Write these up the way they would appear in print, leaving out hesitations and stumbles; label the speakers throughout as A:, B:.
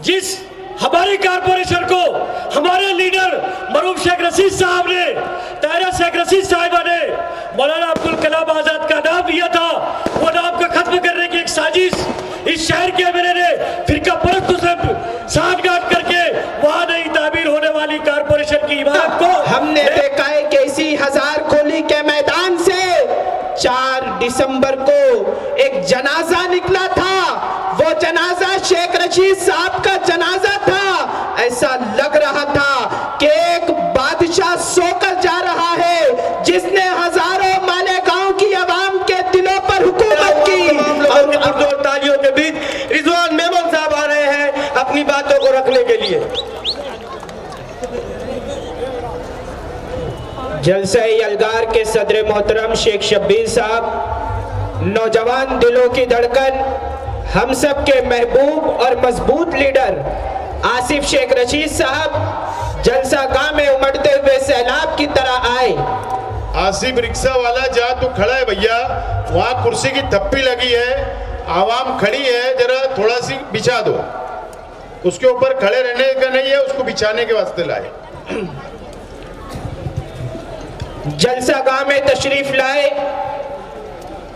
A: जिस हमारी कारपोरेशन को हमारे लीडर मरूफ शेख रशीद साहब ने, तायरा शेख रशीद साहिबा ने मौलाना अब्दुल कलाम आजाद का नाम दिया था, वो नाम को खत्म करने की एक साजिश इस शहर के एमएलए ने फिरका परस्तों से साठगांठ करके वहां नई तामीर होने वाली कारपोरेशन की इमारत को
B: हमने देखा है कि इसी हजार खोली के मैदान से 4 दिसंबर को एक जनाजा निकला था। वो जनाजा शेख रशीद साहब का जनाजा था। ऐसा लग रहा था कि एक बादशाह सोकर जा रहा है जिसने हजारों मालेगांव की आवाम के दिलों पर हुकूमत की।
A: और तालियों के बीच रिजवान मेमन साहब आ रहे हैं अपनी बातों को रखने के लिए।
B: जलसे अलगार के सदर मोहतरम शेख शब्बीर साहब, नौजवान दिलों की धड़कन, हम सब के महबूब और मजबूत लीडर आसिफ शेख रशीद साहब जलसा गांव में उमड़ते हुए सैलाब की तरह आए।
C: आसिफ रिक्शा वाला जहाँ तू खड़ा है भैया, वहाँ कुर्सी की थप्पी लगी है, आवाम खड़ी है, जरा थोड़ा सी बिछा दो। उसके ऊपर खड़े रहने का नहीं है, उसको बिछाने के वास्ते लाए।
B: जलसा गांव में तशरीफ लाए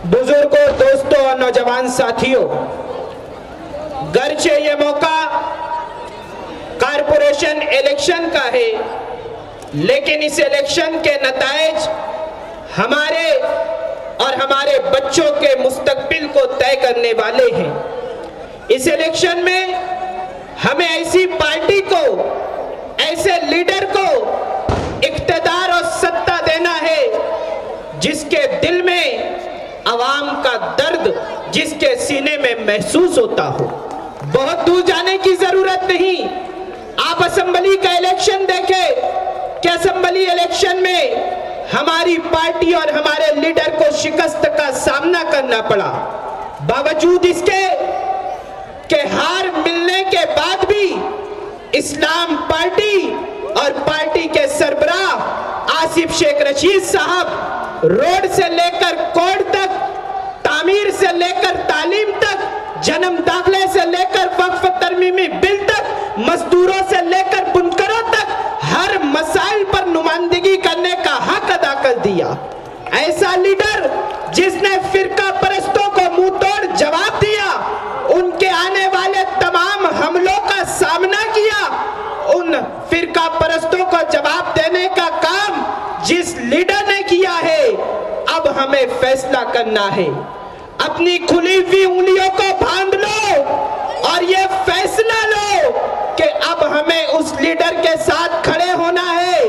B: बुजुर्गों, दोस्तों और नौजवान साथियों, गर्चे ये मौका कारपोरेशन इलेक्शन का है, लेकिन इस इलेक्शन के नताइज हमारे और हमारे बच्चों के मुस्तकबिल को तय करने वाले हैं। इस इलेक्शन में हमें ऐसी पार्टी को, ऐसे लीडर को इख्तिदार और सत्ता देना है जिसके दिल में आवाम का दर्द, जिसके सीने में महसूस होता हो। बहुत दूर जाने की जरूरत नहीं, आप असेंबली का इलेक्शन देखें कि असेंबली इलेक्शन में हमारी पार्टी और हमारे लीडर को शिकस्त का सामना करना पड़ा। बावजूद इसके कि हार मिलने के बाद भी इस्लाम पार्टी और पार्टी के सरबराह आसिफ शेख रशीद साहब रोड से लेकर कोर्ट तक, तामीर से लेकर तालीम तक, जन्म दाखिले से लेकर वक्फ तरमीमी बिल तक, मजदूरों से लेकर बुनकरों तक हर मसाइल पर नुमाइंदगी करने का हक अदा कर दिया। ऐसा लीडर जिसने फिरका परस्तों को मुंह तोड़ जवाब दिया, उनके आने वाले तमाम हमलों का सामना किया, उन फिरका परस्तों को जवाब देने का काम जिस लीडर ने किया है, अब हमें फैसला करना है। अपनी खुली हुई उंगलियों को बांध लो और ये फैसला लो कि अब हमें उस लीडर के साथ खड़े होना है।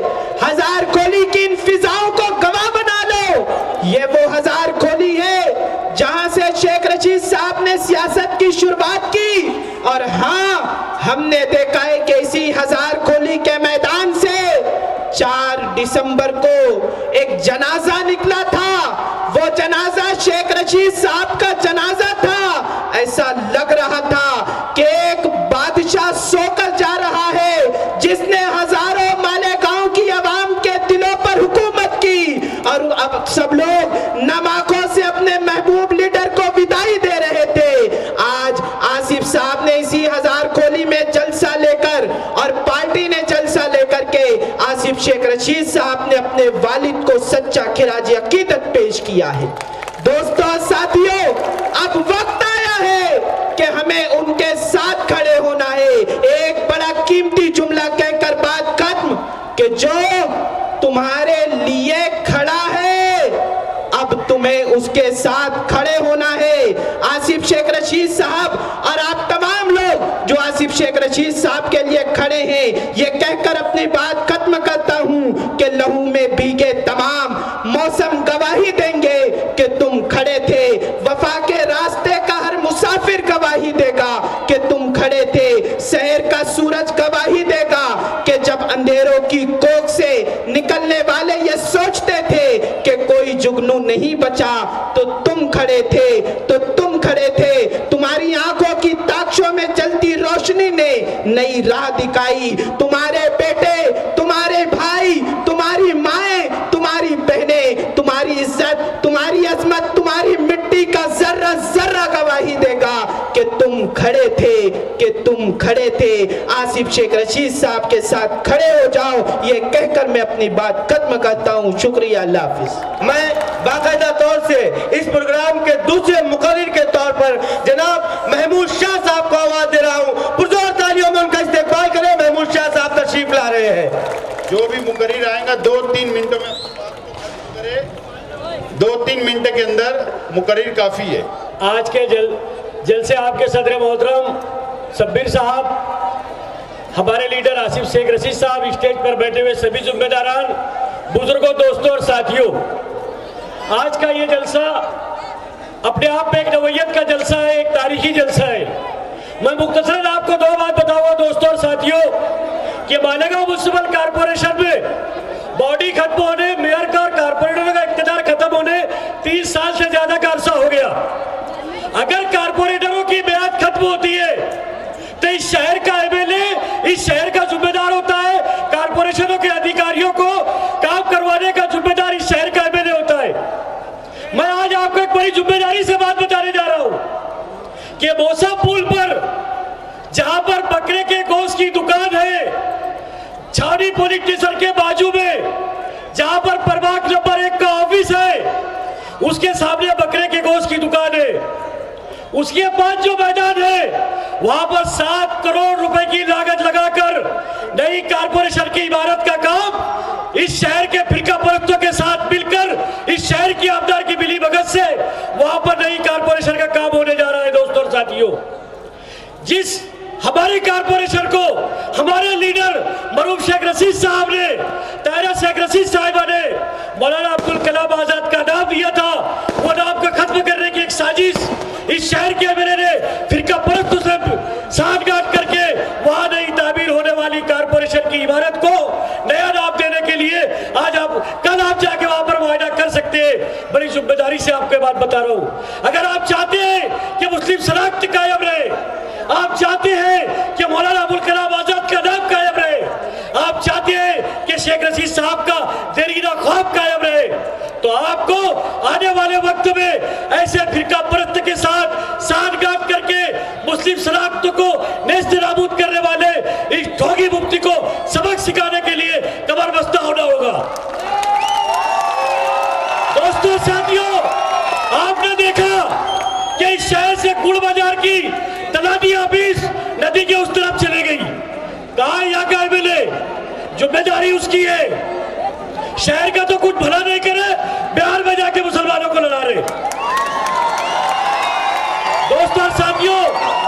B: हजार खोली की इन फिजाओं को गवाह बना लो। ये वो हजार खोली है जहां से शेख रशीद साहब ने सियासत की शुरुआत की, और हाँ, हमने देखा है कि इसी हजार खोली के मैदान से 4 दिसंबर को एक जनाजा निकला था। वो जनाजा शेख रशीद साहब का जनाजा था। ऐसा लग रहा था कि एक बादशाह सोकर जा रहा है जिसने हजारों मालेगांव की आवाम के दिलों पर हुकूमत की, और अब सब लोग नमाखों से अपने महबूब लीडर को विदाई दे रहे थे। आज आसिफ साहब ने इसी हजार खोली में जलसा लेकर और पार्टी ने जलसा लेकर के आसिफ शेख रशीद साहब ने अपने वालिद को सच्चा खिराज अकीदत पेश किया है। दोस्तों साथियों, अब वक्त आया है कि हमें उनके साथ खड़े होना है। एक बड़ा कीमती जुमला कहकर बात खत्म कि जो तुम्हारे लिए खड़ा है, अब तुम्हें उसके साथ खड़े होना है। आसिफ शेख रशीद साहब और आप तमाम लोग जो आसिफ शेख रशीद साहब के लिए खड़े हैं, ये कहकर अपनी बात खत्म करता हूं कि लहू में भीगे तमाम मौसम गवाही देंगे कि तुम खड़े थे। वफा के रास्ते का हर मुसाफिर गवाही देगा कि तुम खड़े थे। शहर का सूरज गवाही देगा कि जब अंधेरों की कोख से निकलने वाले ये सोचते थे कि कोई जुगनू नहीं बचा, तो तुम खड़े थे, तो तुम खड़े थे। तुम्हारी आंखों की ताक्षों में जलती रोशनी ने नई राह दिखाई। तुम्हारे बेटे, तुम्हारे भाई, तुम्हारी माएं, तुम्हारी बहनें, तुम्हारी इज्जत, तुम्हारी अजमत, तुम्हारी मिट्टी का जर्रा जर्रा गवाही देगा कि तुम खड़े थे कि तुम खड़े थे, आसिफ शेख रशीद साहब के साथ खड़े हो जाओ। ये कहकर मैं अपनी बात खत्म करता हूँ। शुक्रिया, अल्लाह हाफिज।
D: मैं बाकायदा तौर से इस प्रोग्राम के दूसरे मुकर्रिर के तौर पर जनाब महमूद शाह साहब को आवाज दे रहा हूँ। पुरजोर तालियों में उनका इस्तेमाल करें। महमूद शाह साहब तशरीफ ला रहे हैं।
C: जो भी मुकर्रिर आएगा 2-3 मिनटों में 2-3 मिनट के अंदर मुकर्रिर काफी है।
A: आज के जलसे आपके सदर मोहतरम शब्बीर साहब, हमारे लीडर आसिफ शेख रशीद साहब, स्टेज पर बैठे हुए सभी जिम्मेदारान, बुजुर्गों, दोस्तों और साथियों, आज का ये जलसा अपने आप में एक नवैयत का जलसा है, एक तारीखी जलसा है। मैं मुख्तसरन आपको दो बात बताऊंगा दोस्तों और साथियों कि मालेगांव म्युनिसिपल कॉर्पोरेशन में बॉडी खत्म होने, मेयर का और कारपोरेटरों का इख्तियार खत्म होने 30 साल से ज्यादा का अरसा हो गया। अगर कारपोरेटरों की मियाद खत्म होती है तो इस शहर का एमएलए इस शहर का जिम्मेदार होता है, कारपोरेशनों के अधिकारियों को काम करवाने का जिम्मेदार इस शहर का एमएलए होता है। मैं आज आपको एक बड़ी जिम्मेदारी से बात बताने जा रहा हूं कि मोसा पुल पर जहां पर बकरे के गोश्त की दुकान है, छावनी पुलिस स्टेशन के बाजू में जहां पर प्रभाग नंबर 1 का ऑफिस है, उसके सामने बकरे के गोश्त की दुकान है। उसके बाद जो मैदान है वहां पर 7 करोड़ रुपए की लागत लगाकर नई कारपोरेशन की इमारत का काम इस शहर के फिरका परस्तों के साथ मिलकर इस शहर की आबदार की मिली भगत से वहां पर नई कारपोरेशन का काम होने जा रहा है। दोस्तों और साथियों, जिस हमारी कारपोरेशन को हमारे लीडर मरूफ शेख रशीद साहब ने, ताहिरा शेख रशीद साहिबा ने मौलाना अब्दुल कलाम आजाद का नाम दिया था, वो नाम को खत्म करने की एक साजिश इस शहर के एमएलए ने फिरका परस्तों से साठगांठ करके वहां नई तामीर होने वाली कारपोरेशन की इमारत को नया नाम देने के लिए आज कल आप जाके वहां पर मुआयना कर सकते हैं। बड़ी जिम्मेदारी से आपको बात बता रहा हूं। अगर आप चाहते हैं कि मुस्लिम शनाख्त कायम रहे, आप चाहते हैं कि मौलाना अबुल कलाम आजाद का नाम कायम रहे, आप चाहते हैं कि शेख रशीद साहब का देरीना ख्वाब कायम रहे, तो आपको आने वाले वक्त में ऐसे फिरका परस्त के साथ साठगांठ करके मुस्लिम शनाख्त को नेस्त नाबूद करने वाले इस ठोगी मुफ्ती को सबक सिखाने के लिए कमर बस्ता होना होगा। दोस्तों साथियों, आपने देखा कि इस शहर से गुड़ बाजार की तलाटी ऑफिस नदी के उस तरफ चली गई। कहा यहाँ का एमएलए, जिम्मेदारी उसकी है। शहर का तो कुछ भला नहीं करे, बिहार में जाके मुसलमानों को लड़ा रहे। दोस्तों और साथियों,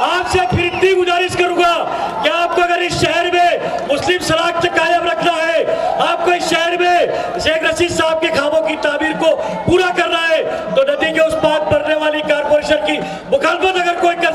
A: आपसे फिर इतनी गुजारिश करूंगा कि आपको अगर इस शहर में मुस्लिम शनाख्त कायम रखना है, आपको इस शहर में शेख रशीद साहब के ख्वाबों की ताबीर को पूरा करना है, तो नदी के उस पार बढ़ने वाली कारपोरेशन की मुखालफत अगर कोई कर